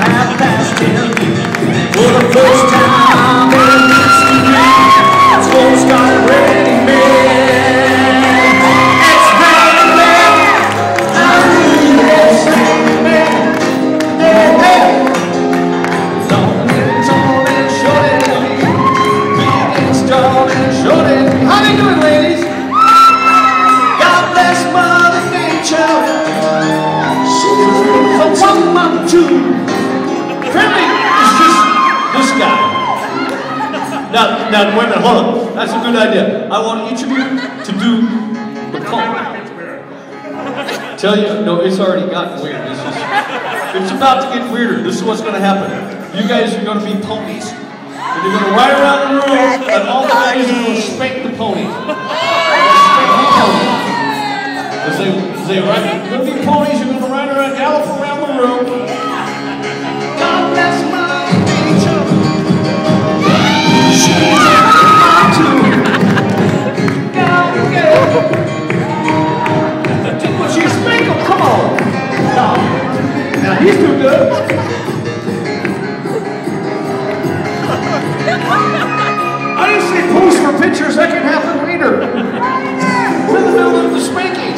$10 for the first time in history. School's got ready made. It's ready made. It's ready made. Hey, hey. Long and tall and short and big and tall and short and how they doing, ladies? God bless Mother Nature. She's a 1, 1, 2. Friendly is just this guy. Now, wait a minute, hold on. That's a good idea. I want each of you to do the poem. Tell you, no, it's already gotten weird. It's about to get weirder. This is what's going to happen. You guys are going to be ponies. And you're going to ride around the room, and all the guys are going to spank the ponies. As they ride, you're going to be ponies, you're going to ride around, gallop around the room. God bless Mother Nature. She's mine too. Gotta go. What you spank him? Come on. No. Now he's too good. I didn't say post for pictures. That can happen later. We're in the middle of the spanking.